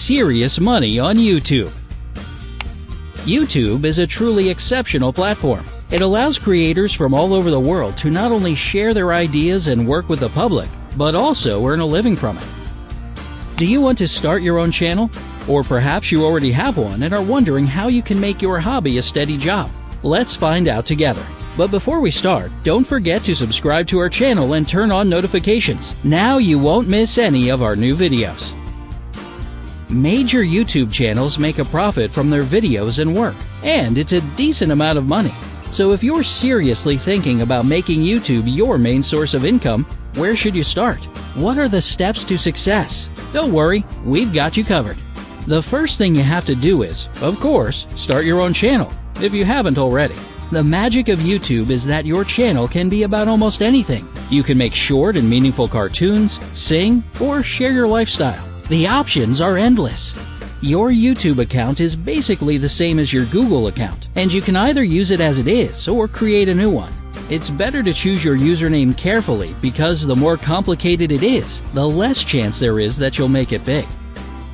serious money on YouTube. YouTube is a truly exceptional platform. It allows creators from all over the world to not only share their ideas and work with the public, but also earn a living from it. Do you want to start your own channel? Or perhaps you already have one and are wondering how you can make your hobby a steady job? Let's find out together. But before we start, don't forget to subscribe to our channel and turn on notifications. Now you won't miss any of our new videos. Major YouTube channels make a profit from their videos and work, and it's a decent amount of money. So if you're seriously thinking about making YouTube your main source of income, where should you start? What are the steps to success? Don't worry, we've got you covered. The first thing you have to do is, of course, start your own channel, if you haven't already. The magic of YouTube is that your channel can be about almost anything. You can make short and meaningful cartoons, sing, or share your lifestyle. The options are endless. Your YouTube account is basically the same as your Google account, and you can either use it as it is or create a new one. It's better to choose your username carefully because the more complicated it is, the less chance there is that you'll make it big.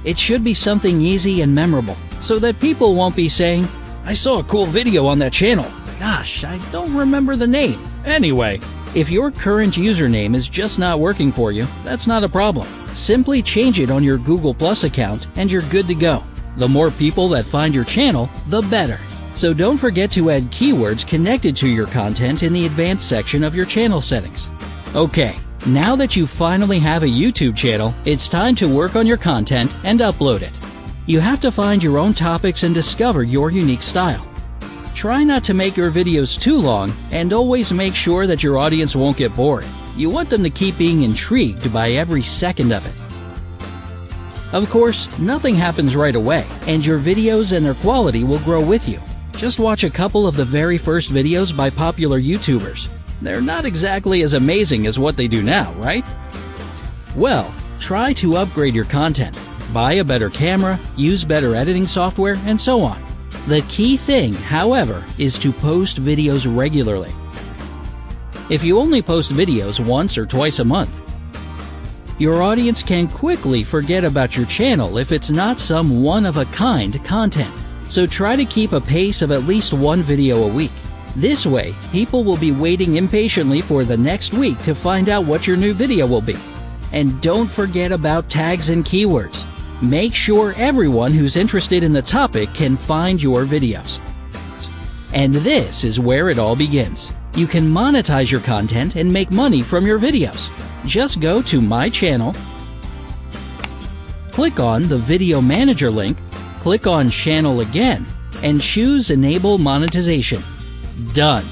It should be something easy and memorable, so that people won't be saying, "I saw a cool video on that channel. Gosh, I don't remember the name." Anyway, if your current username is just not working for you, that's not a problem. Simply change it on your Google Plus account and you're good to go. The more people that find your channel, the better. So don't forget to add keywords connected to your content in the advanced section of your channel settings. Okay, now that you finally have a YouTube channel, it's time to work on your content and upload it. You have to find your own topics and discover your unique style. Try not to make your videos too long, and always make sure that your audience won't get bored. You want them to keep being intrigued by every second of it. Of course, nothing happens right away, and your videos and their quality will grow with you. Just watch a couple of the very first videos by popular YouTubers. They're not exactly as amazing as what they do now, right? Well, try to upgrade your content. Buy a better camera, use better editing software, and so on. The key thing, however, is to post videos regularly. If you only post videos once or twice a month, your audience can quickly forget about your channel if it's not some one-of-a-kind content. So try to keep a pace of at least one video a week. This way, people will be waiting impatiently for the next week to find out what your new video will be. And don't forget about tags and keywords. Make sure everyone who's interested in the topic can find your videos. And this is where it all begins. You can monetize your content and make money from your videos. Just go to My Channel, click on the Video Manager link, click on Channel again, and choose Enable Monetization. Done.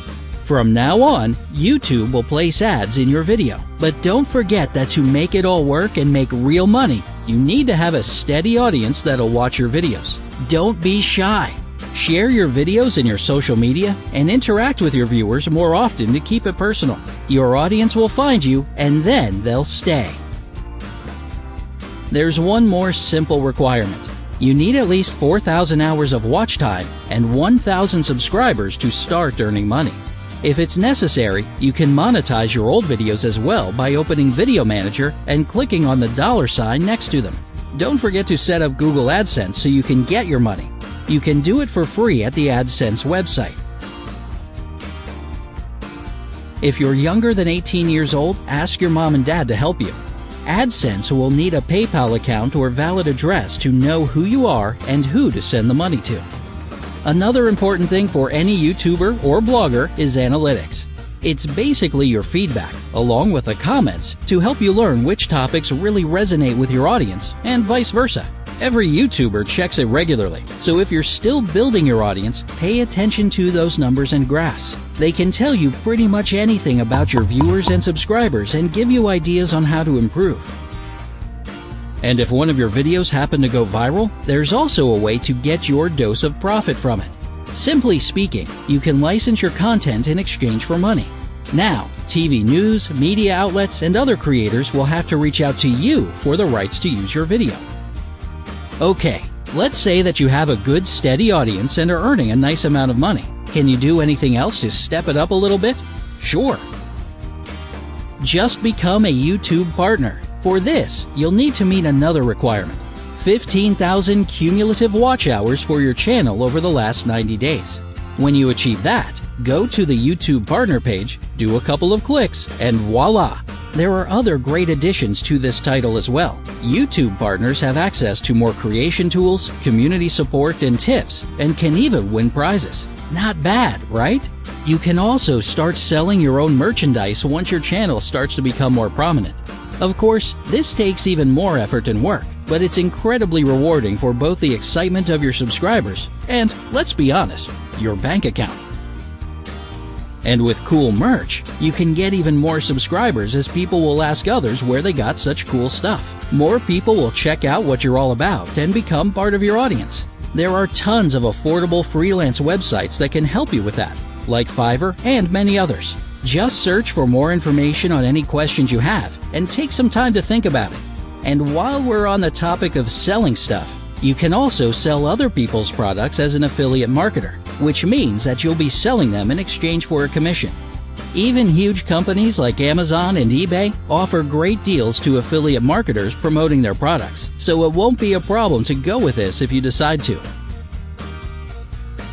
From now on, YouTube will place ads in your video. But don't forget that to make it all work and make real money, you need to have a steady audience that'll watch your videos. Don't be shy. Share your videos in your social media and interact with your viewers more often to keep it personal. Your audience will find you and then they'll stay. There's one more simple requirement. You need at least 4,000 hours of watch time and 1,000 subscribers to start earning money. If it's necessary, you can monetize your old videos as well by opening Video Manager and clicking on the $sign next to them. Don't forget to set up Google AdSense so you can get your money. You can do it for free at the AdSense website. If you're younger than 18 years old, ask your mom and dad to help you. AdSense will need a PayPal account or valid address to know who you are and who to send the money to. Another important thing for any YouTuber or blogger is analytics. It's basically your feedback, along with the comments, to help you learn which topics really resonate with your audience, and vice versa. Every YouTuber checks it regularly, so if you're still building your audience, pay attention to those numbers and graphs. They can tell you pretty much anything about your viewers and subscribers and give you ideas on how to improve. And if one of your videos happen to go viral, there's also a way to get your dose of profit from it. Simply speaking, you can license your content in exchange for money. Now, TV news, media outlets, and other creators will have to reach out to you for the rights to use your video. Okay, let's say that you have a good steady audience and are earning a nice amount of money. Can you do anything else to step it up a little bit? Sure. Just become a YouTube partner. For this, you'll need to meet another requirement. 15,000 cumulative watch hours for your channel over the last 90 days. When you achieve that, go to the YouTube partner page, do a couple of clicks, and voila! There are other great additions to this title as well. YouTube partners have access to more creation tools, community support, and tips, and can even win prizes. Not bad, right? You can also start selling your own merchandise once your channel starts to become more prominent. Of course, this takes even more effort and work, but it's incredibly rewarding for both the excitement of your subscribers and, let's be honest, your bank account. And with cool merch, you can get even more subscribers as people will ask others where they got such cool stuff. More people will check out what you're all about and become part of your audience. There are tons of affordable freelance websites that can help you with that, like Fiverr and many others. Just search for more information on any questions you have and take some time to think about it. And while we're on the topic of selling stuff, you can also sell other people's products as an affiliate marketer, which means that you'll be selling them in exchange for a commission. Even huge companies like Amazon and eBay offer great deals to affiliate marketers promoting their products, so it won't be a problem to go with this if you decide to.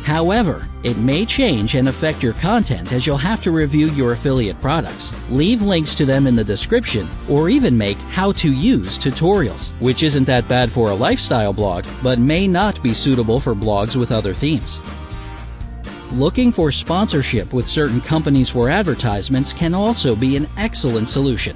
However, it may change and affect your content as you'll have to review your affiliate products, leave links to them in the description, or even make how-to-use tutorials, which isn't that bad for a lifestyle blog, but may not be suitable for blogs with other themes. Looking for sponsorship with certain companies for advertisements can also be an excellent solution.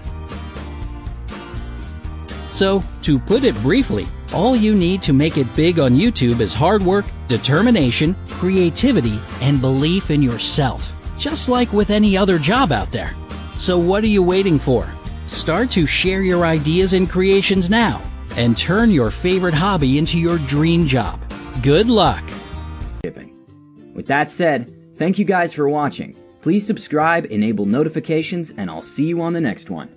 So, to put it briefly, all you need to make it big on YouTube is hard work, determination, creativity, and belief in yourself, just like with any other job out there. So what are you waiting for? Start to share your ideas and creations now, and turn your favorite hobby into your dream job. Good luck! With that said, thank you guys for watching. Please subscribe, enable notifications, and I'll see you on the next one.